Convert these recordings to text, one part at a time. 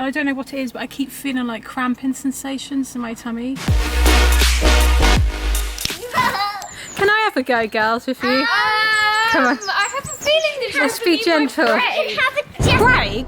I don't know what it is, but I keep feeling like cramping sensations in my tummy. Can I have a go, girls, with you? Come on. I have a feeling that Let's be gentle. Break?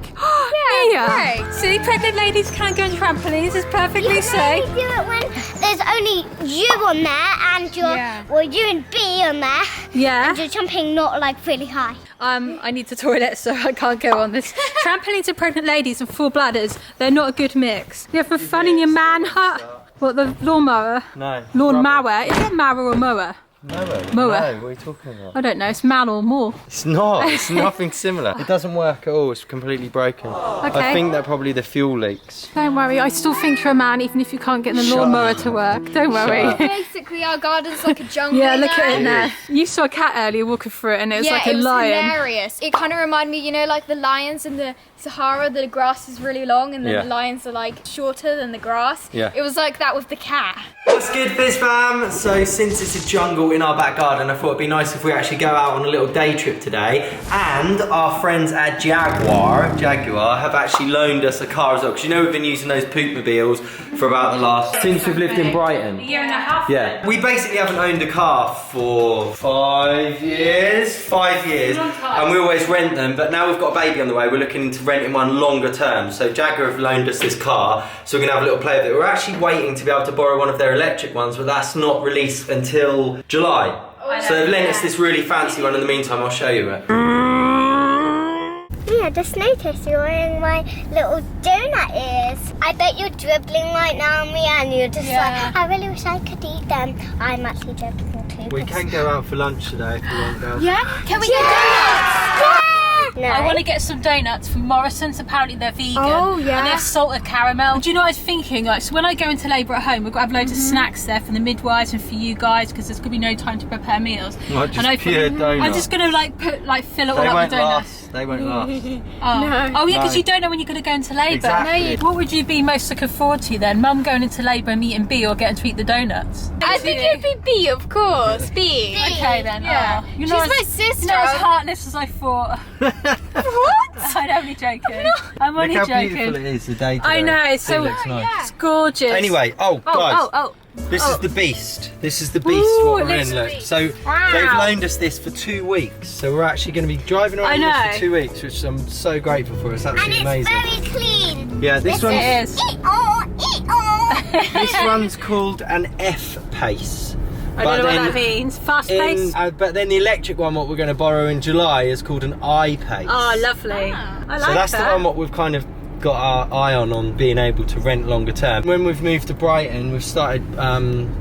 Yeah, break. See, pregnant ladies can't go on trampolines. It's perfectly safe. You do it when there's only you on there and you're, well, you and B on there. Yeah. And you're jumping not like really high. I need to toilet, so I can't go on this. Trampolines for pregnant ladies and full bladders, they're not a good mix. You have fun in your man hut. What, the lawnmower? No. Lawnmower? Is it mower or mower? Mower. Mower. No, what are you talking about? I don't know, it's man or more. It's not, it's nothing similar. It doesn't work at all, it's completely broken. Okay. I think that probably the fuel leaks. Don't worry, I still think you're a man even if you can't get the lawnmower to work. Don't worry. Basically, our garden's like a jungle. Yeah, look at it now. You saw a cat earlier walking through it and it was like a lion. Yeah, it was hilarious. It kind of reminded me, you know, like the lions in the Sahara, the grass is really long and then the lions are like shorter than the grass. Yeah. It was like that with the cat. What's good, Fizz fam? So since it's a jungle in our back garden, I thought it'd be nice if we actually go out on a little day trip today. And our friends at Jaguar have actually loaned us a car as well. Because you know we've been using those poop-mobiles for about the last... Since we've lived in Brighton. A year and a half. Yeah. We basically haven't owned a car for 5 years. 5 years. And we always rent them, but now we've got a baby on the way. We're looking into renting one longer term. So Jaguar have loaned us this car, so we're gonna have a little play with it. We're actually waiting to be able to borrow one of their electric ones, but that's not released until July. So they've lent us this really fancy one in the meantime. I'll show you it. Yeah, just noticed you're wearing my little donut ears. I bet you're dribbling right now, me, and you're just like, I really wish I could eat them. I'm actually dribbling too. We can go out for lunch today if you want, girls. Yeah? Can we get donuts? No. I want to get some donuts from Morrison's. Apparently they're vegan. Oh, yeah. And they're salted caramel. Do you know what I was thinking? Like, so when I go into labour at home, we've got to have loads of snacks there for the midwives and for you guys because there's going to be no time to prepare meals. What, just and I pure donuts? I'm just going to fill it all up with donuts. They won't last. Oh, yeah, because you don't know when you're going to go into labour. Exactly. What would you be most looking forward to then? Mum going into labour and meeting B or getting to eat the donuts? I think it'd be B, of course. B. Okay then. Yeah. Oh, She's my sister. Not as heartless as I thought. What? I'm only joking. I'm only Look how joking. beautiful it is, the day today. I know, it's so looks nice. it's gorgeous. Anyway, guys. This is the beast. This is the beast what we're in, look. So they've loaned us this for 2 weeks. So we're actually going to be driving around this for 2 weeks, which I'm so grateful for. It's absolutely amazing. And it's very clean. Yeah, this one's... It is. This one's called an F-Pace. I don't know what that means. Fast pace? But then the electric one, what we're going to borrow in July, is called an I-Pace. Oh, lovely. I like so that's that. the one what we've kind of got our eye on being able to rent longer term. When we've moved to Brighton, we've started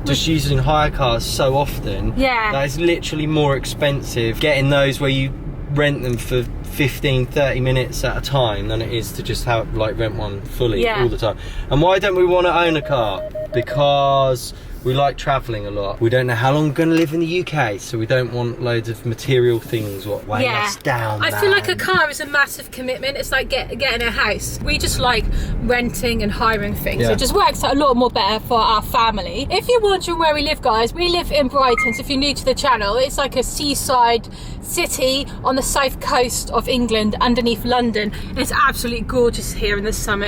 just using hire cars so often. Yeah. That it's literally more expensive getting those where you rent them for 15-30 minutes at a time than it is to just rent one fully all the time. And why don't we want to own a car? Because we like travelling a lot. We don't know how long we're going to live in the UK, so we don't want loads of material things weighing us down. I feel like a car is a massive commitment. It's like getting a house. We just like renting and hiring things. So it just works out a lot more better for our family. If you're wondering where we live, guys, we live in Brighton. So if you're new to the channel, it's like a seaside city on the south coast of England underneath London. It's absolutely gorgeous here in the summer.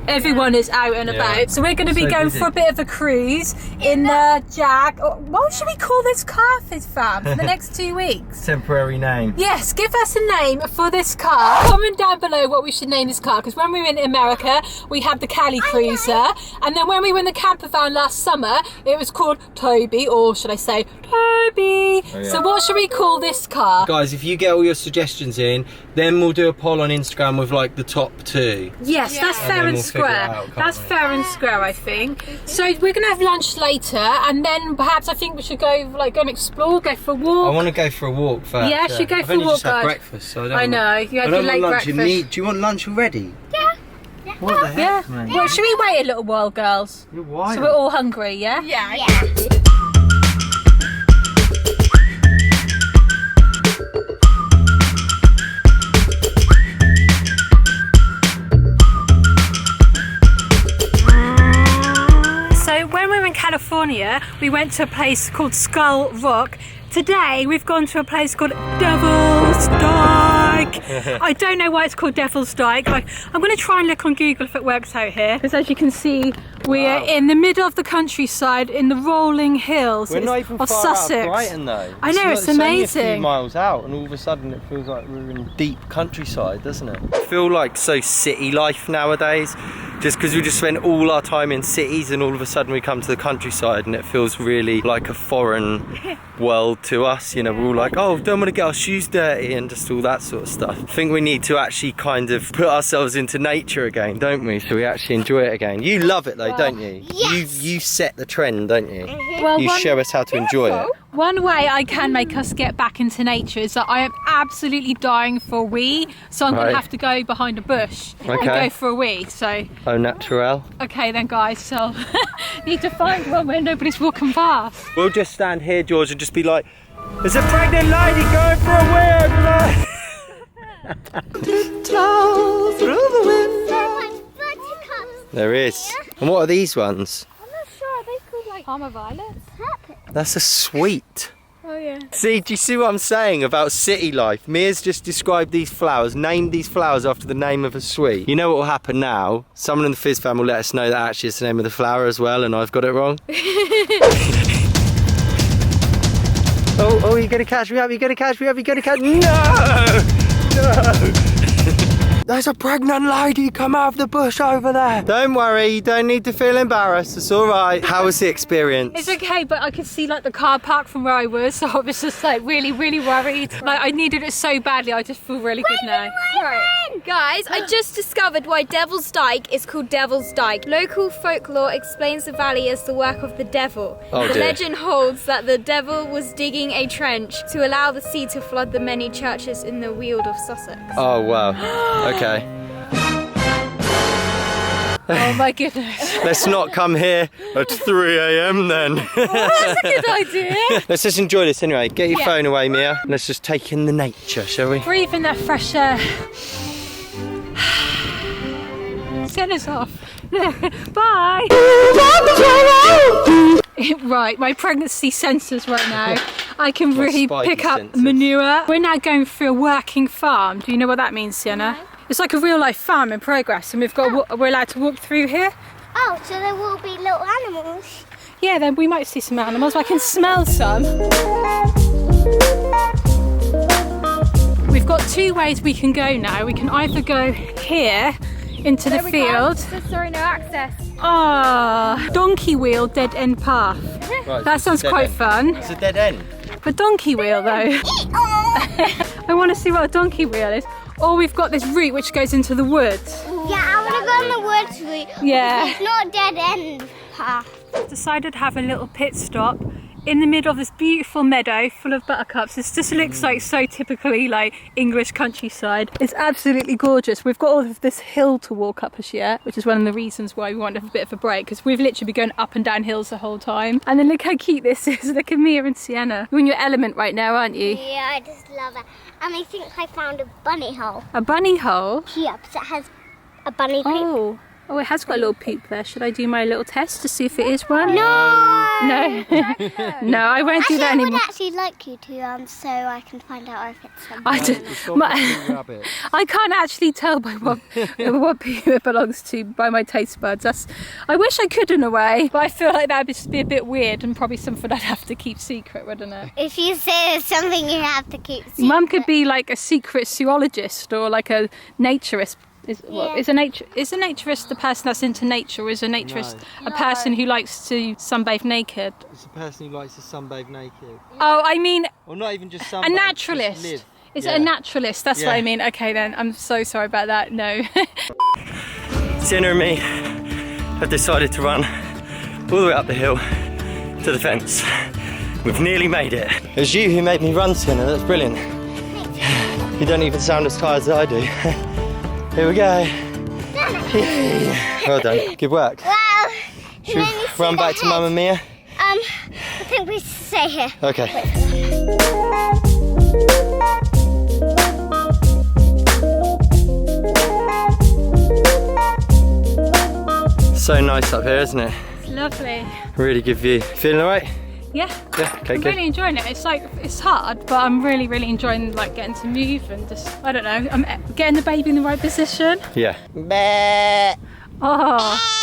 Everyone is out and about. So we're going to be going for a bit of a cruise in the Jag. What should we call this car, Fizz fam, for the next 2 weeks? Temporary name. Yes, give us a name for this car. Comment down below what we should name this car, because when we were in America, we had the Cali Cruiser, and then when we were in the camper van last summer, it was called Toby, or should I say Toby? So what should we call this car? Guys, if you get all your suggestions in, then we'll do a poll on Instagram with like the top 2. Yes, that's fair and square. That's fair and square, I think. So we're gonna have lunch later, and then perhaps I think we should go and explore, go for a walk. I want to go for a walk first. Yeah, should go I've for a only walk, just had guys. breakfast, so I know, you had your late breakfast. Do you want lunch already? Yeah. What the heck, man? Well, should we wait a little while, girls? You're wild. So we're all hungry, yeah? Yeah. California, we went to a place called Skull Rock. Today we've gone to a place called Devil's Devil's Dyke. I don't know why it's called Devil's Dyke. I'm going to try and look on Google if it works out here. Because as you can see, we are in the middle of the countryside in the rolling hills We're not even far Sussex. out of Brighton though. I know, it's only amazing. a few miles out and all of a sudden it feels like we're in deep countryside, doesn't it? I feel like so city life nowadays. Just because we just spend all our time in cities and all of a sudden we come to the countryside and it feels really like a foreign world to us. You know, we're all like, oh, don't want to get our shoes dirty and just all that sort of stuff. I think we need to actually kind of put ourselves into nature again, don't we? So we actually enjoy it again. You love it though, don't you? Yes. You set the trend, don't you? Well, You show us how to enjoy it. One way I can make us get back into nature is that I am absolutely dying for a wee, so I'm going Right. to have to go behind a bush and Okay. go for a wee. So, Au naturel. okay then guys, so need to find one where nobody's walking past. We'll just stand here, George, and just be like, there's a pregnant lady going for a wee over there. Tiptoe through the window. My buttercups. There is. And what are these ones? I'm not sure. Are they called like Parma violets? That's a sweet. Oh yeah. See, do you see what I'm saying about city life? Mia's just described these flowers, named these flowers after the name of a sweet. You know what will happen now? Someone in the Fizz fan will let us know that actually it's the name of the flower as well and I've got it wrong. Oh, you're gonna catch me up, you're gonna catch me up, you're gonna catch me. No! No! There's a pregnant lady come out of the bush over there. Don't worry, you don't need to feel embarrassed, it's alright. How was the experience? It's okay, but I could see like the car park from where I was, so I was just like really worried. Like I needed it so badly, I just feel really good now. Right. Guys, I just discovered why Devil's Dyke is called Devil's Dyke. Local folklore explains the valley as the work of the devil. Oh, the dear. legend holds that the devil was digging a trench to allow the sea to flood the many churches in the Weald of Sussex. Oh wow, okay. Oh my goodness. Let's not come here at 3 a.m. then. That's a good idea. Let's just enjoy this anyway. Get your phone away, Mia. Let's just take in the nature, shall we? Breathe in that fresh air. Send us off. Bye. Right, my pregnancy sensors right now. I can My really spidey pick up senses. manure. We're now going through a working farm. Do you know what that means, Sienna? It's like a real life farm in progress, and we're allowed to walk through here. Oh, so there will be little animals. Yeah, then we might see some animals. I can smell some. We've got two ways we can go now. We can either go here into the field. Sorry, no access. Ah, donkey wheel dead end path. Right, That sounds quite fun. It's a dead end. A donkey wheel though. I want to see what a donkey wheel is. Or we've got this route which goes into the woods. Yeah, I want to go on the woods route. Yeah. It's not a dead end path. Decided to have a little pit stop in the middle of this beautiful meadow full of buttercups. This just looks like so typically like English countryside. It's absolutely gorgeous. We've got all of this hill to walk up as yet, which is one of the reasons why we want to have a bit of a break, because we've literally been going up and down hills the whole time. And then look how cute this is. Look at Mia and Sienna. You're in your element right now, aren't you? Yeah, I just love it. And I think I found a bunny hole. A bunny hole? Here, because it has a bunny poop. Oh, it has got a little poop there. Should I do my little test to see if it is one? No! No. No, I won't do that I would anymore. actually like you to, so I can find out if it's a I, don't- I can't actually tell by what poop it belongs to by my taste buds. I wish I could in a way, but I feel like that would just be a bit weird and probably something I'd have to keep secret, wouldn't it? If you say it's something you have to keep secret. Mum could be like a secret zoologist or like a naturist. Is a naturist the person that's into nature, or is a naturist a person who likes to sunbathe naked? It's a person who likes to sunbathe naked. Oh, I mean Or not even just sunbathe. a naturalist. Is it a naturalist? That's what I mean. Okay then, I'm so sorry about that. No. Sienna and me have decided to run all the way up the hill to the fence. We've nearly made it. It was you who made me run, Sienna. That's brilliant. You don't even sound as tired as I do. Here we go. Yay. Well done. Good work. Well, Should we run back to Mum and Mia? I think we should stay here. Okay. So nice up here, isn't it? It's lovely. Really good view. Feeling alright? Yeah. Yeah, okay, I'm good. really enjoying it. It's like, it's hard, but I'm really, really enjoying like getting to move and just, I don't know, I'm getting the baby in the right position. Yeah. Oh.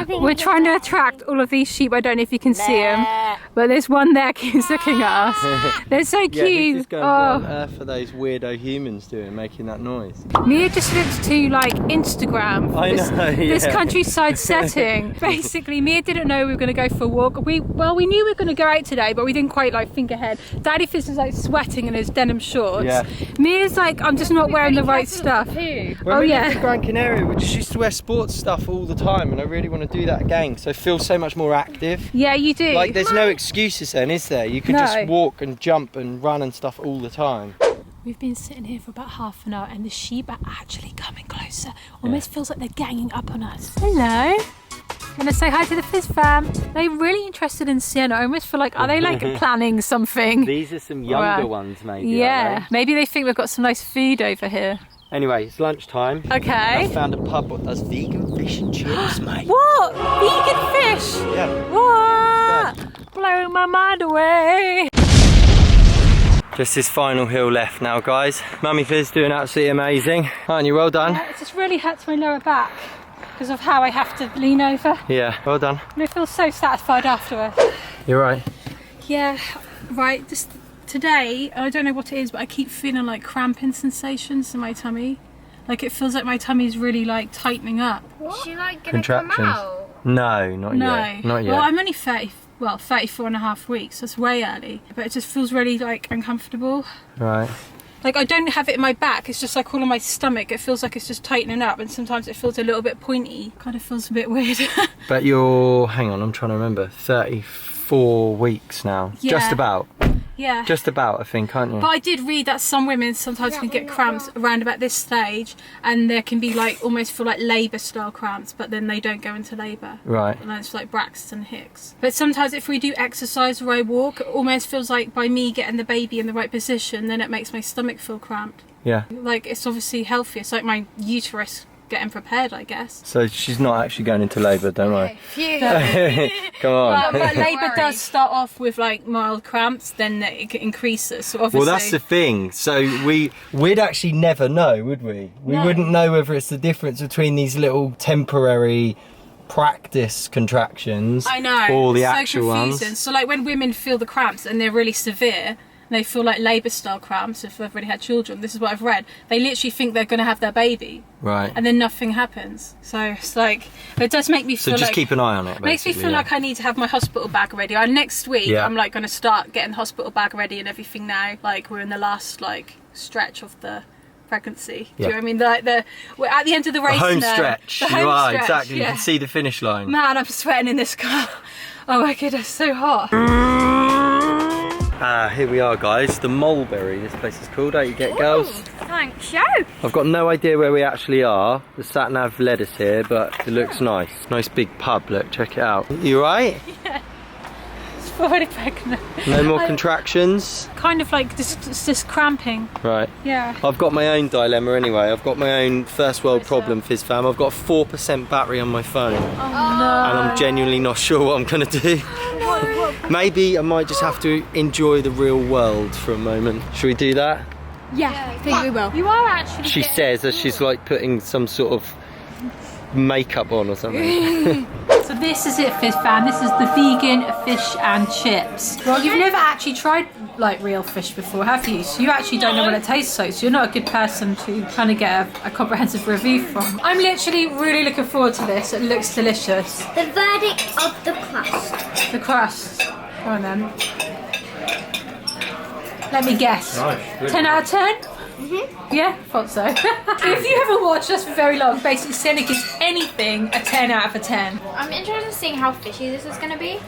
We're trying to attract all of these sheep. I don't know if you can see them, but there's one there keeps looking at us. They're so cute. Yeah, this is going, what on earth are those weirdo humans doing, making that noise? Mia just looks too like Instagram. I know, This yeah. countryside setting. Basically, Mia didn't know we were going to go for a walk. We knew we were going to go out today, but we didn't quite like think ahead. Daddy Fizz is like sweating in his denim shorts. Yeah. Mia's like, I'm just not wearing the right stuff. When we lived in Gran Canaria, we just used to wear sports stuff all the time, and I really want to do that again, so I feel so much more active. Yeah, you do. Like, there's no excuses then, is there? You can just walk and jump and run and stuff all the time. We've been sitting here for about half an hour and the sheep are actually coming closer. Almost feels like they're ganging up on us. Hello. Gonna say hi to the Fizz fam. They're really interested in Sienna. I almost feel like, are they like planning something? These are some younger ones, maybe. Yeah, maybe they think we've got some nice food over here. Anyway, it's lunchtime. Okay. I found a pub that does vegan fish and chips, mate. What? Vegan fish? Yeah. What? Blowing my mind away. Just this final hill left now, guys. Mummy Fizz doing absolutely amazing. Aren't you? Well done. Yeah, it just really hurts my lower back because of how I have to lean over. Yeah, well done. And I feel so satisfied afterwards. You're right. Yeah, right. Just today, I don't know what it is, but I keep feeling like cramping sensations in my tummy. Like it feels like my tummy's really like tightening up. Is she like gonna come out? No, not yet. Not yet. Well, I'm only 34 and a half weeks. That's way early. But it just feels really like uncomfortable. Right. Like I don't have it in my back. It's just like all in my stomach. It feels like it's just tightening up, and sometimes it feels a little bit pointy. Kind of feels a bit weird. But you're, hang on, I'm trying to remember. 34 weeks now. Yeah. Just about. Yeah. Just about, I think, aren't you? But I did read that some women sometimes can get cramps around about this stage, and there can be like almost feel like labour style cramps, but then they don't go into labour. Right. And then it's like Braxton Hicks. But sometimes if we do exercise or I walk, it almost feels like by me getting the baby in the right position, then it makes my stomach feel cramped. Yeah. Like it's obviously healthy. It's like my uterus getting prepared, I guess. So she's not actually going into labour, don't worry. Come on. But labour does start off with like mild cramps, then it increases. So obviously. Well, that's the thing. So we'd actually never know, would we? We wouldn't know whether it's the difference between these little temporary practice contractions I know, or the it's actual so confusing. ones. So like when women feel the cramps and they're really severe, and they feel like labour style cramps if they've already had children, this is what I've read, they literally think they're going to have their baby. Right. And then nothing happens. So it's like, it does make me So feel just like, keep an eye on it. makes me feel like I need to have my hospital bag ready. Next week I'm like going to start getting the hospital bag ready and everything now. Like we're in the last like stretch of the pregnancy. Do you know what I mean? We're at the end of the race home now. stretch. The home You are, stretch, exactly. yeah. You can see the finish line. Man, I'm sweating in this car. Oh my goodness, so hot. Here we are, guys. The Mulberry, this place is called. Don't you get, girls? Thanks, yo. I've got no idea where we actually are. The sat nav led us here, but it looks nice. Nice big pub, look, check it out. You right? Yeah. It's already pregnant. No more contractions? Kind of like just cramping. Right. Yeah. I've got my own dilemma anyway. I've got my own first world problem, Fizz fam. I've got 4% battery on my phone. Oh no. And I'm genuinely not sure what I'm going to do. Maybe I might just have to enjoy the real world for a moment. Should we do that? Yeah, I think we will. You are actually. She says as she's like putting some sort of makeup on or something. So this is it, Fizz fan. This is the vegan fish and chips. Well, you've never actually tried like real fish before, have you? So you actually don't know what it tastes like. So you're not a good person to kind of get a comprehensive review from. I'm literally really looking forward to this. It looks delicious. The verdict of the crust. The crust. Go on then. Let me guess. Nice. 10 out of 10? Mm-hmm. Yeah, thought so. If you haven't watched us for very long, basically Sienna gives anything a 10 out of 10. I'm interested in seeing how fishy this is going to be.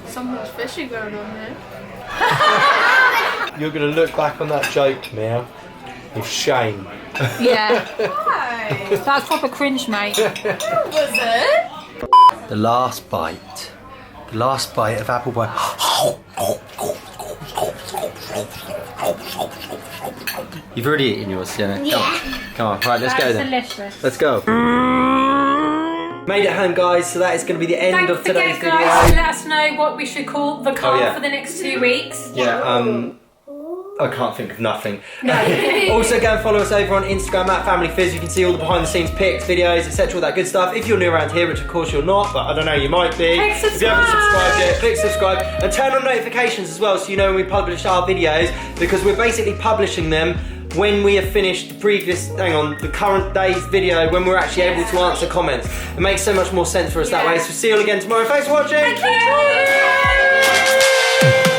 So much fishy going on there. You're going to look back on that joke, Mia, with shame. Yeah. Why? That's proper cringe, mate. Was it? The last bite. The last bite of apple pie. You've already eaten yours, Sienna. Yeah. Come on, right, let's go then. Delicious. Let's go. Made it home, guys, so that is going to be the end of today's video. Guys, let us know what we should call the car for the next 2 weeks. Yeah, I can't think of nothing. No. Also, go and follow us over on Instagram at Family Fizz. You can see all the behind the scenes pics, videos, etc. All that good stuff. If you're new around here, which of course you're not, but I don't know, you might be. Click subscribe. If you haven't subscribed yet, click subscribe and turn on notifications as well, so you know when we publish our videos, because we're basically publishing them when we have finished the current day's video, when we're actually able to answer comments. It makes so much more sense for us that way. So see you all again tomorrow. Thanks for watching. Thank you.